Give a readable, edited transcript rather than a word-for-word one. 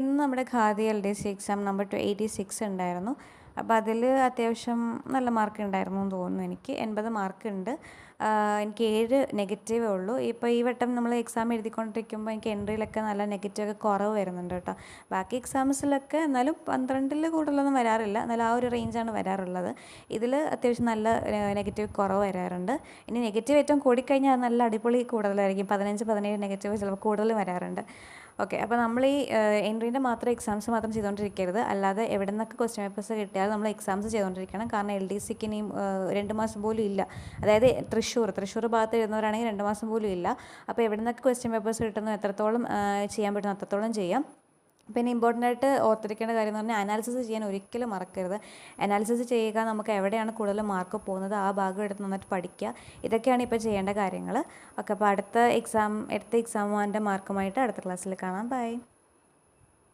ഇന്ന് നമ്മുടെ khadi LDC exam number 86 ഉണ്ടായിരുന്നു. അപ്പോൾ അതിൽ അത്യാവശ്യം നല്ല മാർക്ക് ഉണ്ടായിരുന്നു എന്ന് തോന്നുന്നു. എനിക്ക് 80 മാർക്കുണ്ട്. എനിക്ക് 7 നെഗറ്റീവേ ഉള്ളൂ. ഇപ്പോൾ ഈ വട്ടം നമ്മൾ എക്സാം എഴുതിക്കൊണ്ടിരിക്കുമ്പോൾ എനിക്ക് എൻട്രിയിലൊക്കെ നല്ല നെഗറ്റീവൊക്കെ കുറവ് വരുന്നുണ്ട് കേട്ടോ. ബാക്കി എക്സാംസിലൊക്കെ എന്നാലും 12ൽ കൂടുതലൊന്നും വരാറില്ല. എന്നാലും ആ ഒരു റേഞ്ചാണ് വരാറുള്ളത്. ഇതിൽ അത്യാവശ്യം നല്ല നെഗറ്റീവ് കുറവ് വരാറുണ്ട്. ഇനി നെഗറ്റീവ് ഏറ്റവും കൂടിക്കഴിഞ്ഞാൽ അത് നല്ല അടിപൊളി കൂടുതലായിരിക്കും. 15, 17 നെഗറ്റീവ് ചിലപ്പോൾ കൂടുതൽ വരാറുണ്ട്. ഓക്കെ, അപ്പോൾ നമ്മൾ ഈ എൻട്രീൻ്റെ മാത്രം എക്സാംസ് മാത്രം ചെയ്തുകൊണ്ടിരിക്കരുത്. അല്ലാതെ എവിടെ നിന്നൊക്കെ ക്വസ്റ്റ്യൻ പേപ്പേഴ്സ് കിട്ടിയാൽ നമ്മൾ എക്സാംസ് ചെയ്തുകൊണ്ടിരിക്കണം. കാരണം LDCക്ക് ഇനിയും 2 മാസം പോലും ഇല്ല. അതായത് തൃശ്ശൂർ ഭാഗത്ത് എഴുതുന്നവരാണെങ്കിൽ 2 മാസം പോലും ഇല്ല. അപ്പോൾ എവിടെ നിന്നൊക്കെ ക്വസ്റ്റ്യൻ പേപ്പേഴ്സ് കിട്ടുന്നു, എത്രത്തോളം ചെയ്യാൻ പറ്റുന്നു അത്രത്തോളം ചെയ്യാം. പിന്നെ ഇമ്പോർട്ടൻ്റ് ആയിട്ട് ഓർത്തിരിക്കേണ്ട കാര്യം എന്ന് പറഞ്ഞാൽ അനാലിസിസ് ചെയ്യാൻ ഒരിക്കലും മറക്കരുത്. അനാലിസിസ് ചെയ്യുക, നമുക്ക് എവിടെയാണ് കൂടുതൽ മാർക്ക് പോകുന്നത് ആ ഭാഗം എടുത്ത് നന്നായിട്ട് പഠിക്കുക. ഇതൊക്കെയാണ് ഇപ്പോൾ ചെയ്യേണ്ട കാര്യങ്ങൾ. ഓക്കെ, അപ്പോൾ അടുത്ത എക്സാമിൻ്റെ മാർക്കുമായിട്ട് അടുത്ത ക്ലാസ്സിൽ കാണാം. ബൈ.